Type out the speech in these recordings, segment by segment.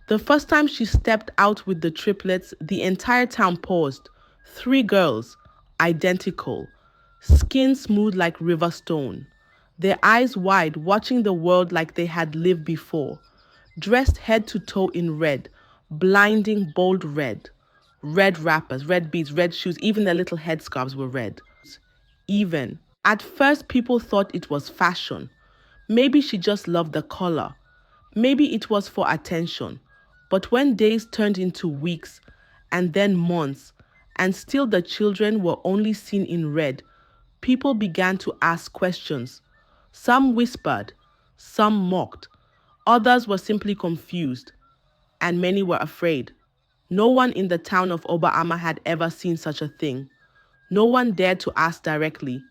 The first time she stepped out with the triplets, the entire town paused. Three girls, identical, skin smooth like river stone, their eyes wide, watching the world like they had lived before, dressed head to toe in red, blinding bold red. Red wrappers, red beads, red shoes, even their little headscarves were red. Even. At first, people thought it was fashion. Maybe she just loved the color. Maybe it was for attention. But when days turned into weeks and then months, and still the children were only seen in red, people began to ask questions. Some whispered, some mocked, others were simply confused, and many were afraid. No one in the town of Oba-Ama had ever seen such a thing. No one dared to ask directly,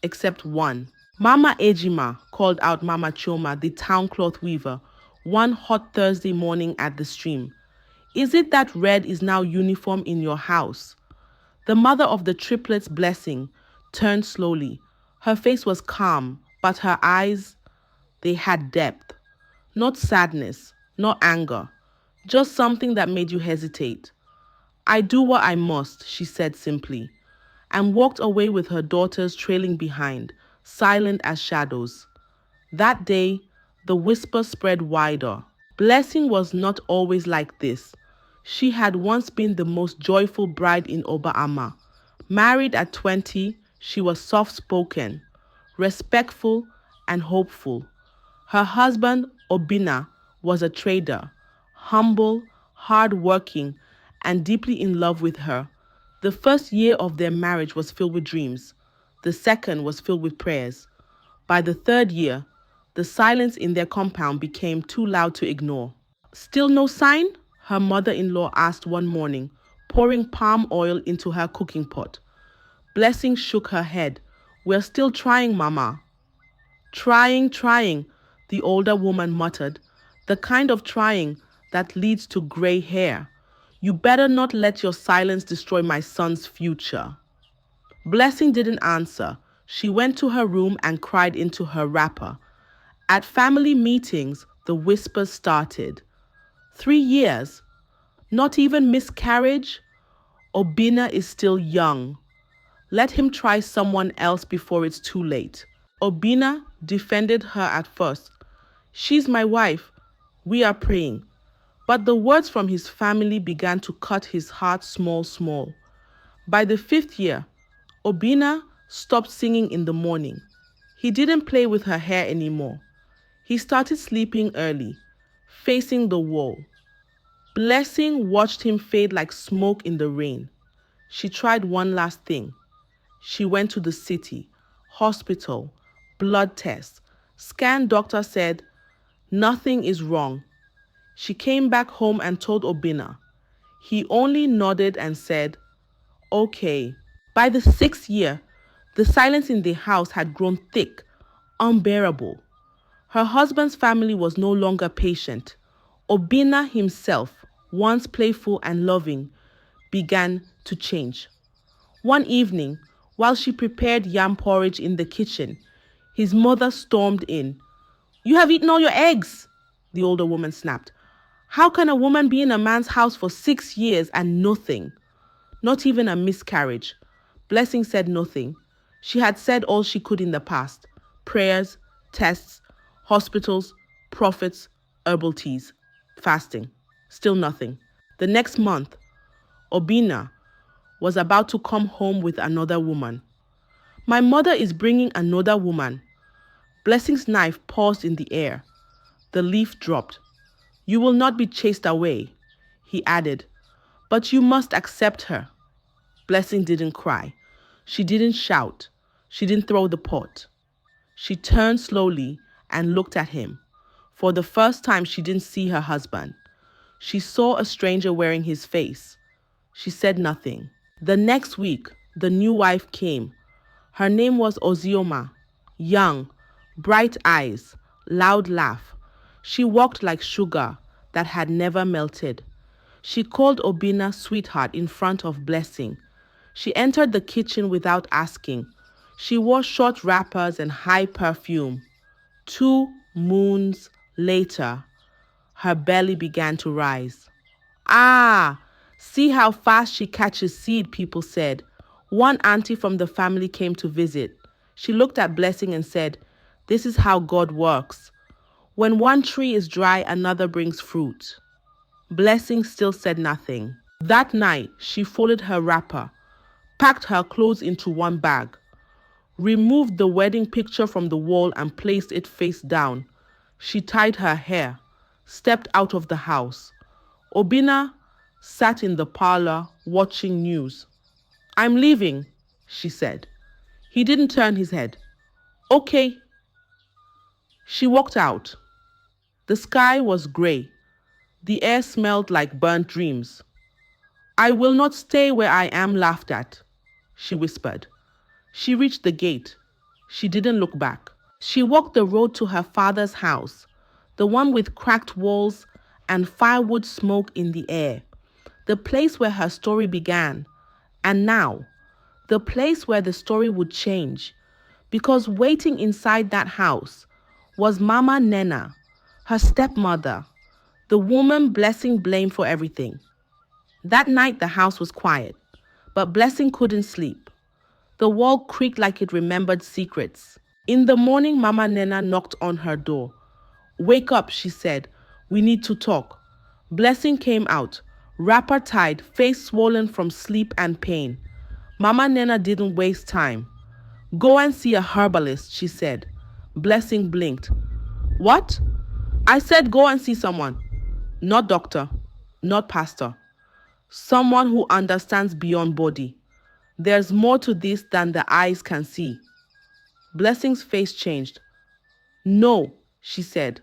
except one. Mama Ejima called out Mama Chioma, the town cloth weaver, one hot Thursday morning at the stream. Is it that red is now uniform in your house? The mother of the triplets' blessing turned slowly. Her face was calm, but her eyes, they had depth. Not sadness, not anger, just something that made you hesitate. I do what I must, she said simply, and walked away with her daughters trailing behind, silent as shadows. That day, the whisper spread wider. Blessing was not always like this. She had once been the most joyful bride in Oba-Ama. Married at 20, she was soft-spoken, respectful, and hopeful. Her husband, Obina, was a trader, humble, hard-working, and deeply in love with her. The first year of their marriage was filled with dreams. The second was filled with prayers. By the third year, the silence in their compound became too loud to ignore. Still no sign? Her mother-in-law asked one morning, pouring palm oil into her cooking pot. Blessing shook her head. We're still trying, Mama. Trying, the older woman muttered. The kind of trying that leads to gray hair. You better not let your silence destroy my son's future. Blessing didn't answer. She went to her room and cried into her wrapper. At family meetings, the whispers started. 3 years? Not even miscarriage? Obina is still young. Let him try someone else before it's too late. Obina defended her at first. She's my wife. We are praying. But the words from his family began to cut his heart small. By the 5th year, Obina stopped singing in the morning. He didn't play with her hair anymore. He started sleeping early, facing the wall. Blessing watched him fade like smoke in the rain. She tried one last thing. She went to the city, hospital, blood tests. Scan doctor said, nothing is wrong. She came back home and told Obina. He only nodded and said, okay. By the 6th year, the silence in the house had grown thick, unbearable. Her husband's family was no longer patient. Obina himself, once playful and loving, began to change. One evening, while she prepared yam porridge in the kitchen, his mother stormed in. You have eaten all your eggs, the older woman snapped. How can a woman be in a man's house for 6 years and nothing? Not even a miscarriage. Blessing said nothing. She had said all she could in the past. Prayers, tests, hospitals, prophets, herbal teas, fasting. Still nothing. The next month, Obina was about to come home with another woman. My mother is bringing another woman. Blessing's knife paused in the air. The leaf dropped. You will not be chased away, he added, but you must accept her. Blessing didn't cry. She didn't shout. She didn't throw the pot. She turned slowly and looked at him. For the first time, she didn't see her husband. She saw a stranger wearing his face. She said nothing. The next week, the new wife came. Her name was Ozioma. Young, bright eyes, loud laugh. She walked like sugar that had never melted. She called Obina sweetheart in front of Blessing. She entered the kitchen without asking. She wore short wrappers and high perfume. 2 moons later, Her belly began to rise. Ah, see how fast she catches seed, people said. One auntie from the family came to visit. She looked at Blessing and said, "This is how God works. When one tree is dry, another brings fruit." Blessing still said nothing. That night, she folded her wrapper, packed her clothes into one bag, removed the wedding picture from the wall and placed it face down. She tied her hair, stepped out of the house. Obinna sat in the parlor watching news. "I'm leaving," she said. He didn't turn his head. "Okay." She walked out. The sky was gray. The air smelled like burnt dreams. "I will not stay where I am laughed at," she whispered. She reached the gate. She didn't look back. She walked the road to her father's house, the one with cracked walls and firewood smoke in the air, the place where her story began, and now, the place where the story would change, because waiting inside that house was Mama Nena, her stepmother, the woman Blessing blamed for everything. That night the house was quiet, but Blessing couldn't sleep. The wall creaked like it remembered secrets. In the morning, Mama Nena knocked on her door. "Wake up," she said. "We need to talk." Blessing came out, wrapper tied, face swollen from sleep and pain. Mama Nena didn't waste time. "Go and see a herbalist," she said. Blessing blinked. "What?" "I said go and see someone. Not doctor, not pastor. Someone who understands beyond body. There's more to this than the eyes can see." Blessing's face changed. "No," she said.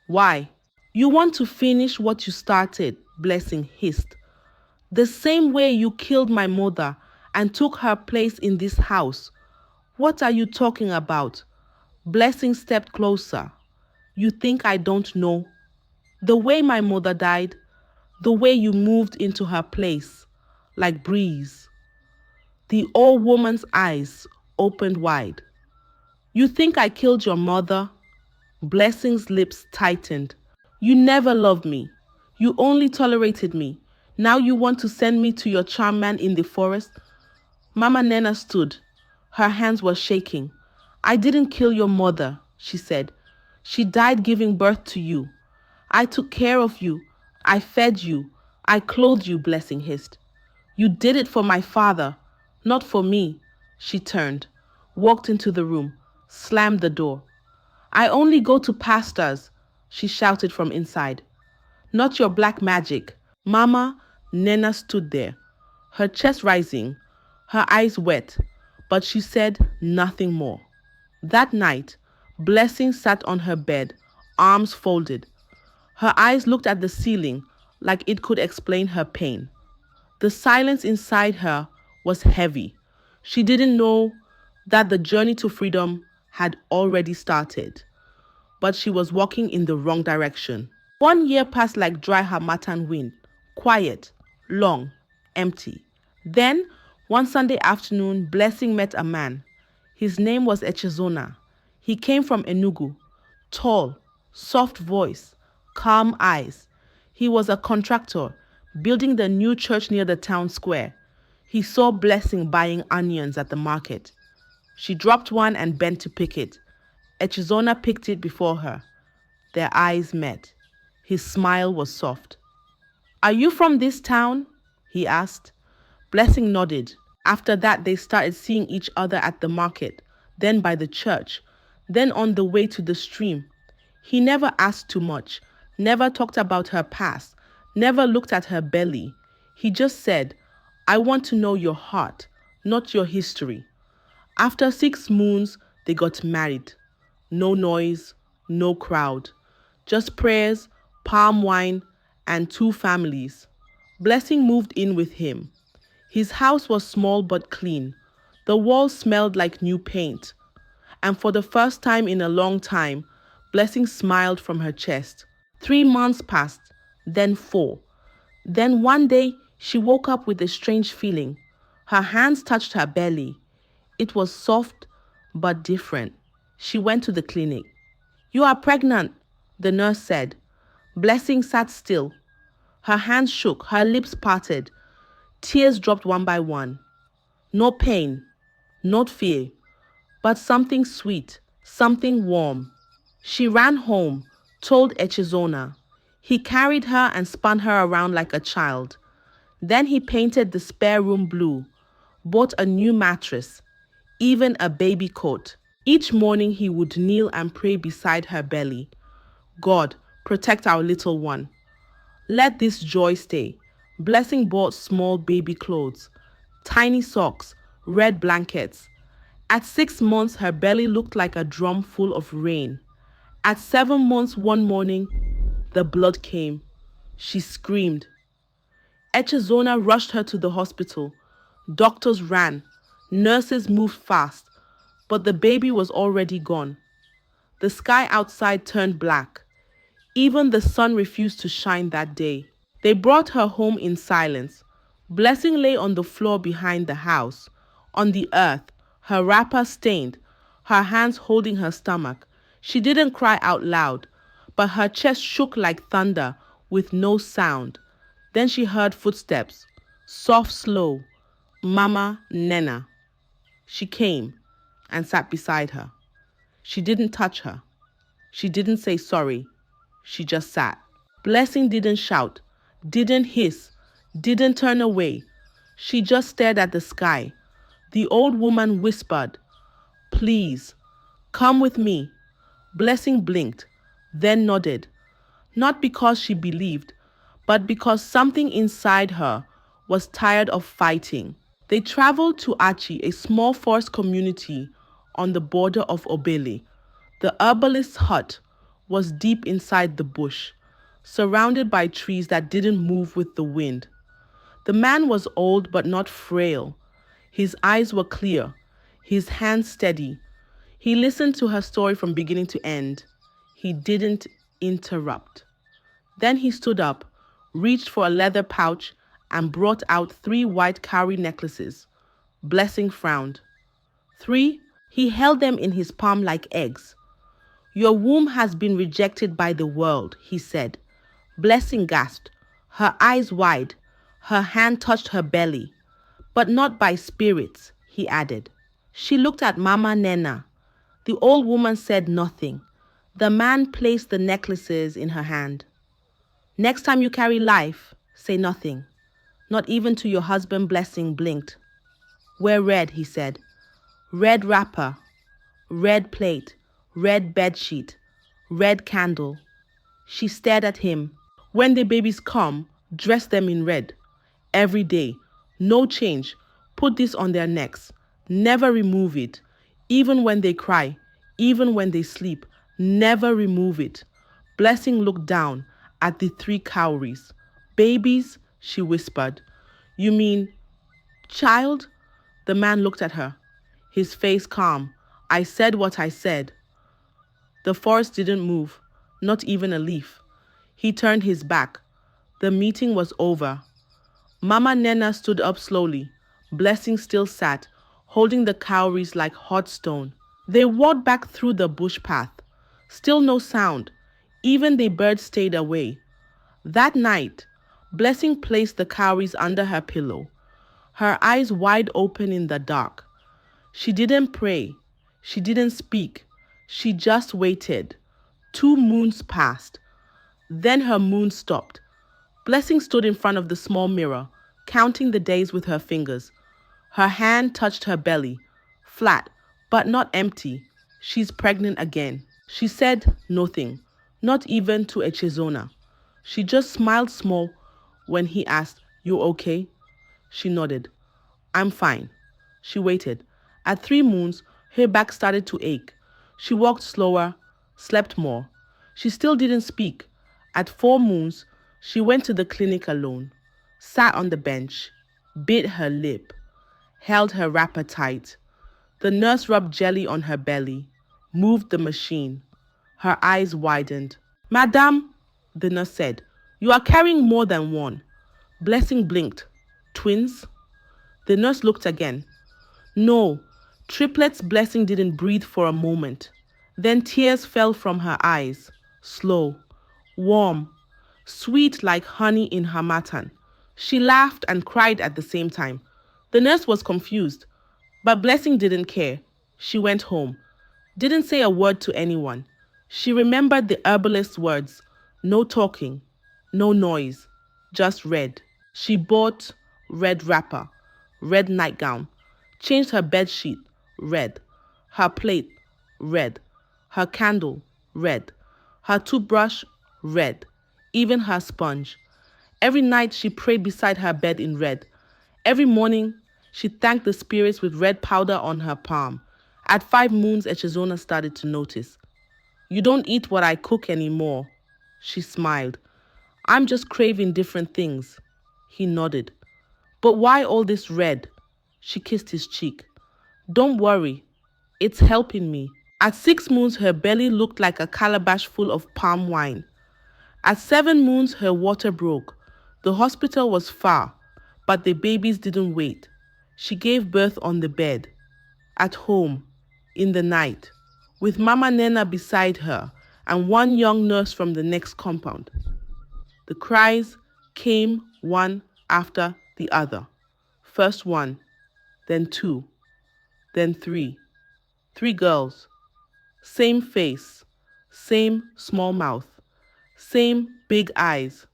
"Why?" "You want to finish what you started," Blessing hissed. "The same way you killed my mother and took her place in this house. What are you talking about?" Blessing stepped closer. "You think I don't know? The way my mother died, the way you moved into her place, like breeze." The old woman's eyes opened wide. "You think I killed your mother?" Blessing's lips tightened. "You never loved me. You only tolerated me. Now you want to send me to your charm man in the forest?" Mama Nena stood. Her hands were shaking. "I didn't kill your mother," she said. "She died giving birth to you. I took care of you. I fed you. I clothed you," Blessing hissed. "You did it for my father, not for me." She turned, walked into the room, slammed the door. "I only go to pastors," she shouted from inside. "Not your black magic." Mama Nena stood there, her chest rising, her eyes wet, but she said nothing more. That night, Blessing sat on her bed, arms folded. Her eyes looked at the ceiling like it could explain her pain. The silence inside her was heavy. She didn't know that the journey to freedom had already started, but she was walking in the wrong direction. 1 year passed like dry Harmattan wind, quiet, long, empty. Then, one Sunday afternoon, Blessing met a man. His name was Echezona. He came from Enugu, tall, soft voice, calm eyes. He was a contractor, building the new church near the town square. He saw Blessing buying onions at the market. She dropped one and bent to pick it. Echezona picked it before her. Their eyes met. His smile was soft. "Are you from this town?" he asked. Blessing nodded. After that, they started seeing each other at the market, then by the church, then on the way to the stream. He never asked too much, never talked about her past, never looked at her belly. He just said, "I want to know your heart, not your history." After 6 moons, they got married. No noise, no crowd. Just prayers, palm wine, and 2 families. Blessing moved in with him. His house was small but clean. The walls smelled like new paint. And for the first time in a long time, Blessing smiled from her chest. 3 months passed, then 4. Then one day, she woke up with a strange feeling. Her hands touched her belly. It was soft but different. She went to the clinic. "You are pregnant," the nurse said. Blessing sat still. Her hands shook, her lips parted. Tears dropped one by one. No pain, not fear, but something sweet, something warm. She ran home, told Echezona. He carried her and spun her around like a child. Then he painted the spare room blue, bought a new mattress, even a baby coat. Each morning he would kneel and pray beside her belly. God, protect our little one. Let this joy stay. Blessing bought small baby clothes, tiny socks, red blankets. At 6 months, her belly looked like a drum full of rain. At 7 months, one morning, the blood came. She screamed. Echezona rushed her to the hospital. Doctors ran. Nurses moved fast. But the baby was already gone. The sky outside turned black. Even the sun refused to shine that day. They brought her home in silence. Blessing lay on the floor behind the house, on the earth, her wrapper stained, her hands holding her stomach. She didn't cry out loud, but her chest shook like thunder with no sound. Then she heard footsteps, soft, slow. Mama Nena. She came and sat beside her. She didn't touch her. She didn't say sorry. She just sat. Blessing didn't shout, didn't hiss, didn't turn away. She just stared at the sky. The old woman whispered, "Please, come with me." Blessing blinked, then nodded. Not because she believed, but because something inside her was tired of fighting. They traveled to Achi, a small forest community on the border of Obele. The herbalist's hut was deep inside the bush, surrounded by trees that didn't move with the wind. The man was old but not frail. His eyes were clear, his hands steady. He listened to her story from beginning to end. He didn't interrupt. Then he stood up, reached for a leather pouch, and brought out 3 white cowrie necklaces. Blessing frowned. 3? He held them in his palm like eggs. "Your womb has been rejected by the world," he said. Blessing gasped, her eyes wide. Her hand touched her belly. "But not by spirits," he added. She looked at Mama Nena. The old woman said nothing. The man placed the necklaces in her hand. "Next time you carry life, say nothing. Not even to your husband." Blessing blinked. "Wear red," he said. "Red wrapper, red plate, red bedsheet, red candle." She stared at him. "When the babies come, dress them in red. Every day. No change. Put this on their necks. Never remove it. Even when they cry, even when they sleep, never remove it." Blessing looked down at the 3 cowries. "Babies?" she whispered. "You mean child?" The man looked at her, his face calm. "I said what I said." The forest didn't move, not even a leaf. He turned his back. The meeting was over. Mama Nena stood up slowly. Blessing still sat, holding the cowries like hot stone. They walked back through the bush path. Still no sound. Even the birds stayed away. That night, Blessing placed the cowries under her pillow, her eyes wide open in the dark. She didn't pray. She didn't speak. She just waited. 2 moons passed. Then her moon stopped. Blessing stood in front of the small mirror, counting the days with her fingers. Her hand touched her belly, flat, but not empty. She's pregnant again. She said nothing, not even to Echezona. She just smiled small when he asked, "You okay?" She nodded. "I'm fine." She waited. At 3 moons, her back started to ache. She walked slower, slept more. She still didn't speak. At 4 moons, she went to the clinic alone, sat on the bench, bit her lip, held her wrapper tight. The nurse rubbed jelly on her belly, moved the machine. Her eyes widened. "Madame," the nurse said, "you are carrying more than one." Blessing blinked. "Twins?" The nurse looked again. "No, triplets." Blessing didn't breathe for a moment. Then tears fell from her eyes, slow, warm. sweet like honey in her matan. She laughed and cried at the same time. The nurse was confused, but Blessing didn't care. She went home, didn't say a word to anyone. She remembered the herbalist's words: no talking, no noise, just red. She bought red wrapper, red nightgown, changed her bed sheet, red, her plate, red, her candle, red, her toothbrush, red, even her sponge. Every night she prayed beside her bed in red. Every morning she thanked the spirits with red powder on her palm. At 5 moons, Echezona started to notice. You don't eat what I cook anymore. She smiled. I'm just craving different things. He nodded. But why all this red? She kissed his cheek. Don't worry. It's helping me. At 6 moons, her belly looked like a calabash full of palm wine. At 7 moons, her water broke. The hospital was far, but the babies didn't wait. She gave birth on the bed, at home, in the night, with Mama Nena beside her and one young nurse from the next compound. The cries came one after the other. First one, then two, then three. 3 girls. Same face, same small mouth, same big eyes,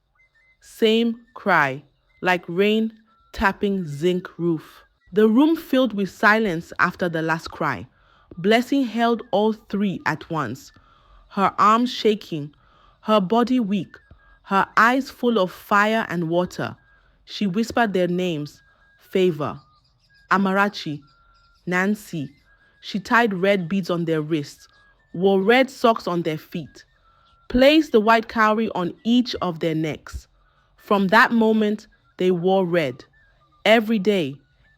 same cry, like rain tapping zinc roof. The room filled with silence after the last cry. Blessing held all 3 at once, her arms shaking, her body weak, her eyes full of fire and water. She whispered their names: Favor, Amarachi, Nancy. She tied red beads on their wrists, wore red socks on their feet, placed the white cowrie on each of their necks. From that moment, they wore red. Every day,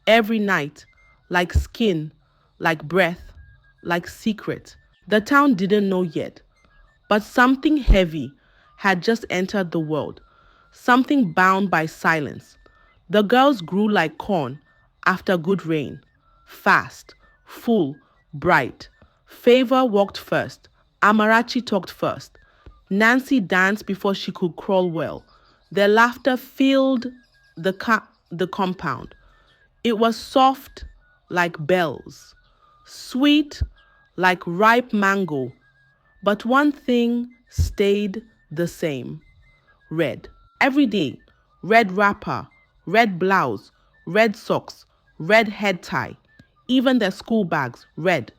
every night, like skin, like breath, like secret. The town didn't know yet, but something heavy had just entered the world, something bound by silence. The girls grew like corn after good rain, fast, full, bright. Favor walked first. Amarachi talked first. Nancy danced before she could crawl well. Their laughter filled the compound. It was soft like bells, sweet like ripe mango, but one thing stayed the same: red. Every day, red wrapper, red blouse, red socks, red head tie, even their school bags, red.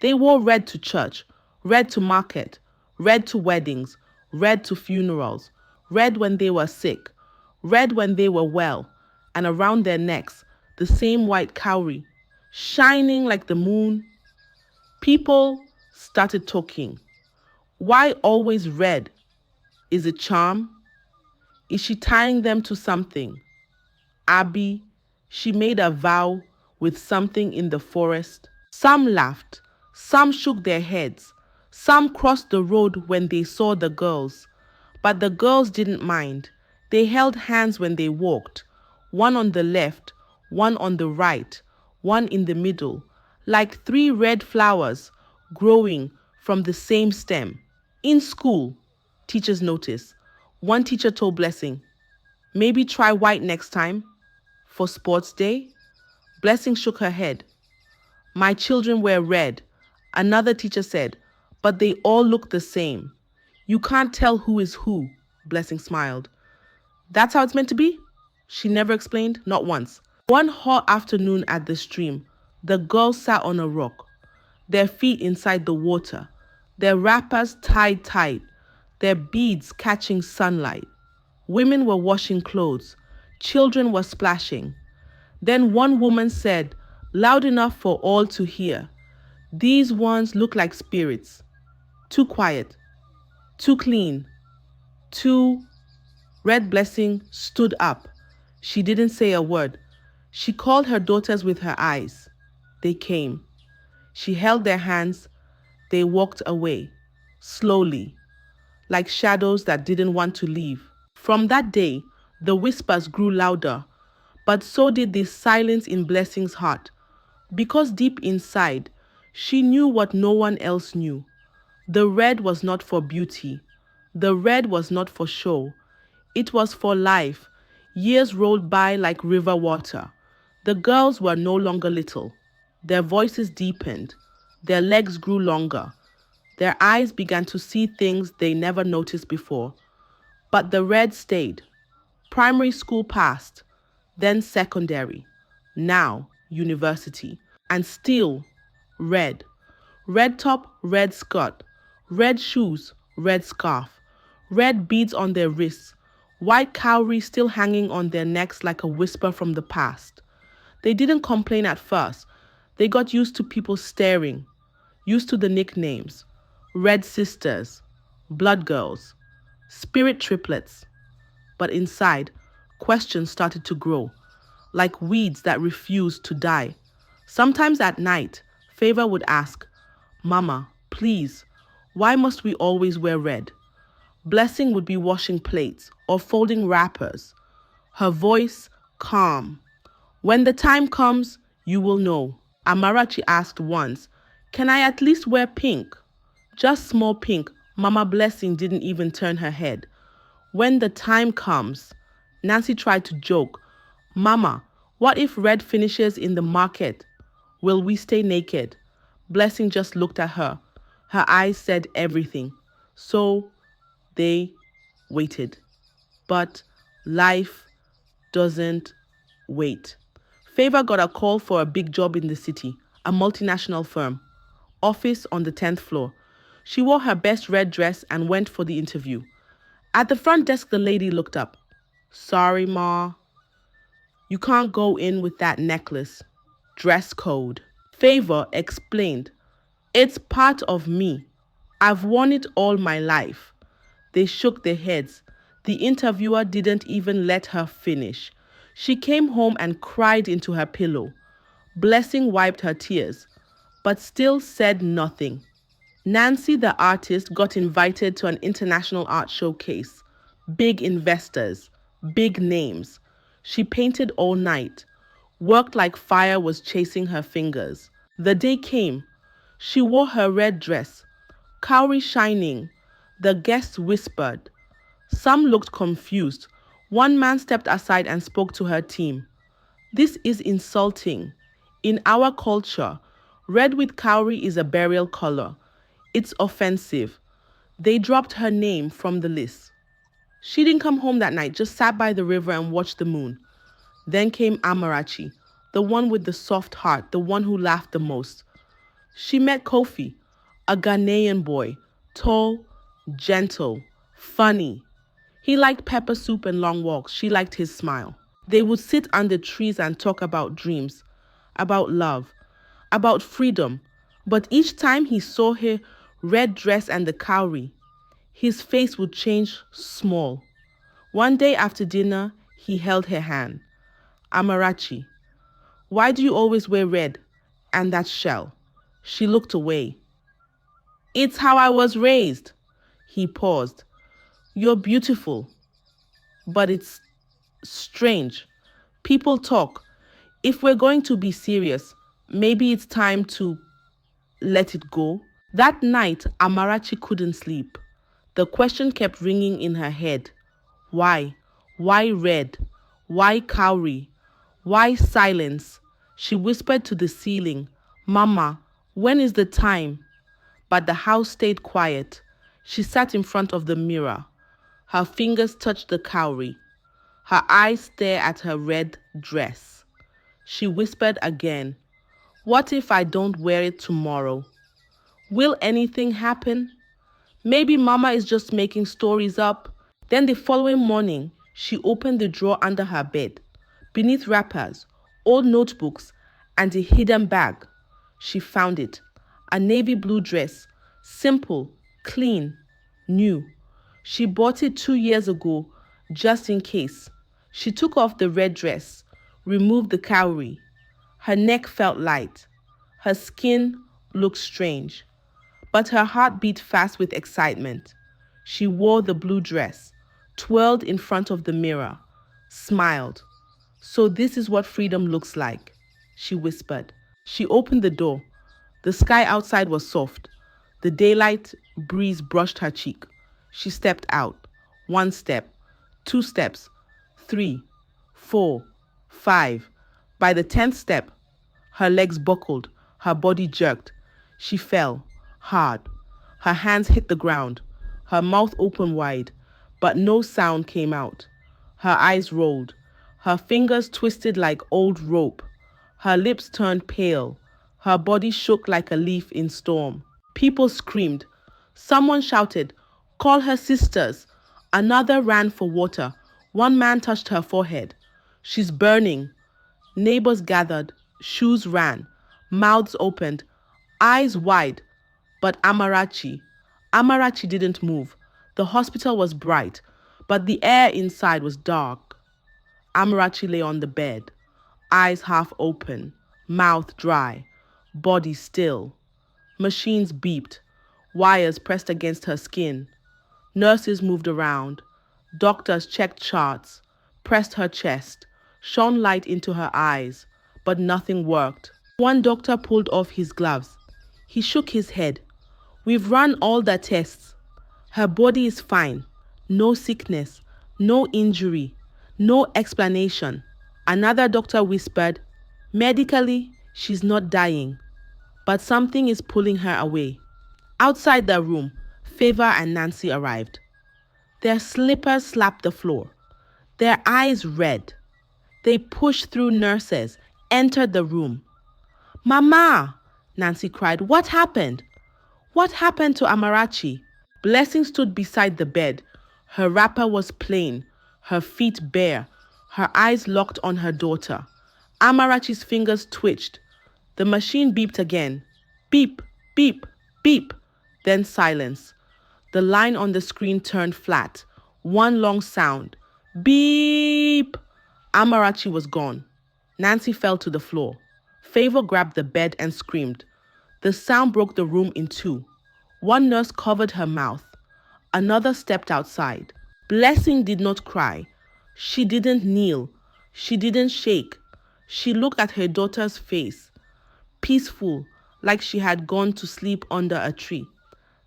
They wore red to church, red to market, red to weddings, red to funerals, red when they were sick, red when they were well, and around their necks, the same white cowrie, shining like the moon. People started talking. Why always red? Is it charm? Is she tying them to something? Abby, she made a vow with something in the forest. Some laughed, some shook their heads, some crossed the road when they saw the girls. But the girls didn't mind. They held hands when they walked, one on the left, one on the right, one in the middle, like 3 red flowers growing from the same stem. In school, teachers noticed. One teacher told Blessing, maybe try white next time for sports day. Blessing shook her head. My children wear red. Another teacher said, but they all look the same. You can't tell who is who. Blessing smiled. That's how it's meant to be? She never explained, not once. One hot afternoon at the stream, the girls sat on a rock, their feet inside the water, their wrappers tied tight, their beads catching sunlight. Women were washing clothes. Children were splashing. Then one woman said, loud enough for all to hear, these ones look like spirits. Too quiet, too clean, too... Red Blessing stood up. She didn't say a word. She called her daughters with her eyes. They came. She held their hands. They walked away, slowly, like shadows that didn't want to leave. From that day, the whispers grew louder, but so did the silence in Blessing's heart, because deep inside, she knew what no one else knew. The red was not for beauty. The red was not for show. It was for life. Years rolled by like river water. The girls were no longer little. Their voices deepened. Their legs grew longer. Their eyes began to see things they never noticed before. But the red stayed. Primary school passed, then secondary, now university, and still red. Red top, red skirt, red shoes, red scarf, red beads on their wrists, white cowrie still hanging on their necks like a whisper from the past. They didn't complain at first. They got used to people staring, used to the nicknames. Red sisters, blood girls, spirit triplets. But inside, questions started to grow, like weeds that refused to die. Sometimes at night, Favor would ask, Mama, please, why must we always wear red? Blessing would be washing plates or folding wrappers. Her voice calm. When the time comes, you will know. Amarachi asked once, can I at least wear pink? Just small pink. Mama Blessing didn't even turn her head. When the time comes, Nancy tried to joke. Mama, what if red finishes in the market? Will we stay naked? Blessing just looked at her. Her eyes said everything. So they waited. But life doesn't wait. Favor got a call for a big job in the city, a multinational firm. Office on the 10th floor. She wore her best red dress and went for the interview. At the front desk, the lady looked up. Sorry, Ma. You can't go in with that necklace. Dress code. Favor explained. It's part of me. I've worn it all my life. They shook their heads. The interviewer didn't even let her finish. She came home and cried into her pillow. Blessing wiped her tears, but still said nothing. Nancy, the artist, got invited to an international art showcase. Big investors, big names. She painted all night. Worked like fire was chasing her fingers. The day came. She wore her red dress, cowrie shining. The guests whispered. Some looked confused. One man stepped aside and spoke to her team. This is insulting. In our culture, red with cowrie is a burial color. It's offensive. They dropped her name from the list. She didn't come home that night, just sat by the river and watched the moon. Then came Amarachi, the one with the soft heart, the one who laughed the most. She met Kofi, a Ghanaian boy, tall, gentle, funny. He liked pepper soup and long walks. She liked his smile. They would sit under trees and talk about dreams, about love, about freedom. But each time he saw her red dress and the cowrie, his face would change small. One day after dinner, he held her hand. Amarachi, why do you always wear red and that shell? She looked away. It's how I was raised. He paused. You're beautiful, but it's strange. People talk. If we're going to be serious, maybe it's time to let it go. That night, Amarachi couldn't sleep. The question kept ringing in her head. Why? Why red? Why cowrie? Why silence? She whispered to the ceiling, Mama, when is the time? But the house stayed quiet. She sat in front of the mirror. Her fingers touched the cowrie. Her eyes stared at her red dress. She whispered again, what if I don't wear it tomorrow? Will anything happen? Maybe Mama is just making stories up. Then the following morning, she opened the drawer under her bed. Beneath wrappers, old notebooks, and a hidden bag, she found it. A navy blue dress, simple, clean, new. She bought it 2 years ago, just in case. She took off the red dress, removed the cowrie. Her neck felt light. Her skin looked strange. But her heart beat fast with excitement. She wore the blue dress, twirled in front of the mirror, smiled. So this is what freedom looks like, she whispered. She opened the door. The sky outside was soft. The daylight breeze brushed her cheek. She stepped out. 1 step, 2 steps, 3, 4, 5. By the 10th step, her legs buckled, her body jerked. She fell, hard. Her hands hit the ground, her mouth open wide, but no sound came out. Her eyes rolled, her fingers twisted like old rope. Her lips turned pale, her body shook like a leaf in storm. People screamed. Someone shouted, "Call her sisters." Another ran for water. One man touched her forehead. "She's burning." Neighbors gathered, shoes ran, mouths opened, eyes wide. But Amarachi didn't move. The hospital was bright, but the air inside was dark. Amarachi lay on the bed, eyes half open, mouth dry, body still. Machines beeped, wires pressed against her skin. Nurses moved around. Doctors checked charts, pressed her chest, shone light into her eyes, but nothing worked. One doctor pulled off his gloves. He shook his head. "We've run all the tests. Her body is fine. No sickness, no injury, no explanation." Another doctor whispered, "Medically, she's not dying, but something is pulling her away." Outside the room, Favor and Nancy arrived. Their slippers slapped the floor, their eyes red. They pushed through nurses, entered the room. "Mama!" Nancy cried. "What happened? What happened to Amarachi?" Blessing stood beside the bed. Her wrapper was plain, her feet bare, her eyes locked on her daughter. Amarachi's fingers twitched. The machine beeped again. Beep, beep, beep. Then silence. The line on the screen turned flat. One long sound. Beep! Amarachi was gone. Nancy fell to the floor. Favor grabbed the bed and screamed. The sound broke the room in two. One nurse covered her mouth. Another stepped outside. Blessing did not cry. She didn't kneel. She didn't shake. She looked at her daughter's face, peaceful, like she had gone to sleep under a tree.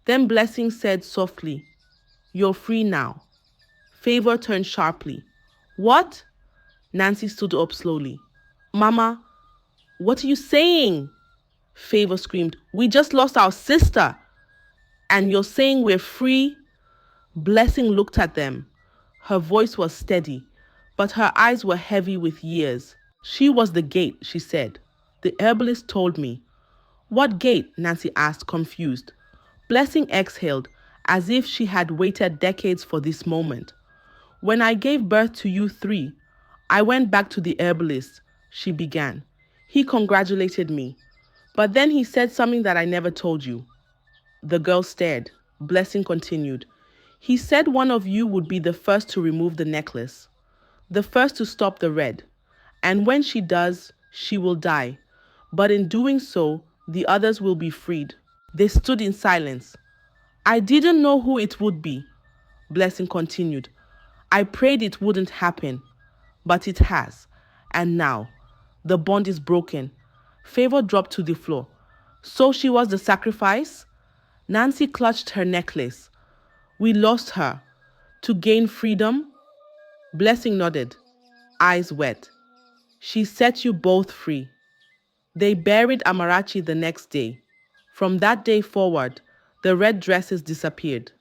Then Blessing said softly, "You're free now." Favor turned sharply. "What?" Nancy stood up slowly. "Mama, what are you saying?" Favor screamed. "We just lost our sister. And you're saying we're free?" Blessing looked at them. Her voice was steady, but her eyes were heavy with years. "She was the gate," she said. "The herbalist told me." "What gate?" Nancy asked, confused. Blessing exhaled, as if she had waited decades for this moment. "When I gave birth to you three, I went back to the herbalist," she began. "He congratulated me. But then he said something that I never told you." The girl stared. Blessing continued. "He said one of you would be the first to remove the necklace, the first to stop the red. And when she does, she will die. But in doing so, the others will be freed." They stood in silence. "I didn't know who it would be," Blessing continued. "I prayed it wouldn't happen, but it has. And now, the bond is broken." Favor dropped to the floor. "So she was the sacrifice?" Nancy clutched her necklace. "We lost her to gain freedom?" Blessing nodded, eyes wet. "She set you both free." They buried Amarachi the next day. From that day forward, the red dresses disappeared.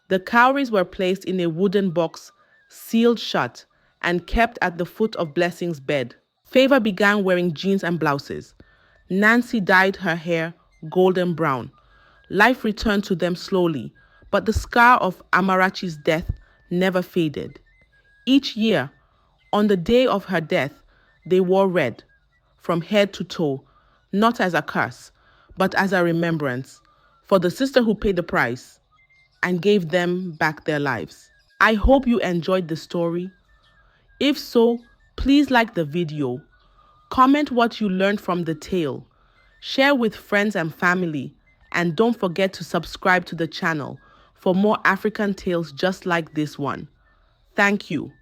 The cowries were placed in a wooden box, sealed shut, and kept at the foot of Blessing's bed. Favor began wearing jeans and blouses. Nancy dyed her hair golden brown. Life returned to them slowly, but the scar of Amarachi's death never faded. Each year, on the day of her death, they wore red, from head to toe, not as a curse, but as a remembrance for the sister who paid the price and gave them back their lives. I hope you enjoyed the story. If so, please like the video, comment what you learned from the tale, share with friends and family, and don't forget to subscribe to the channel for more African tales just like this one. Thank you.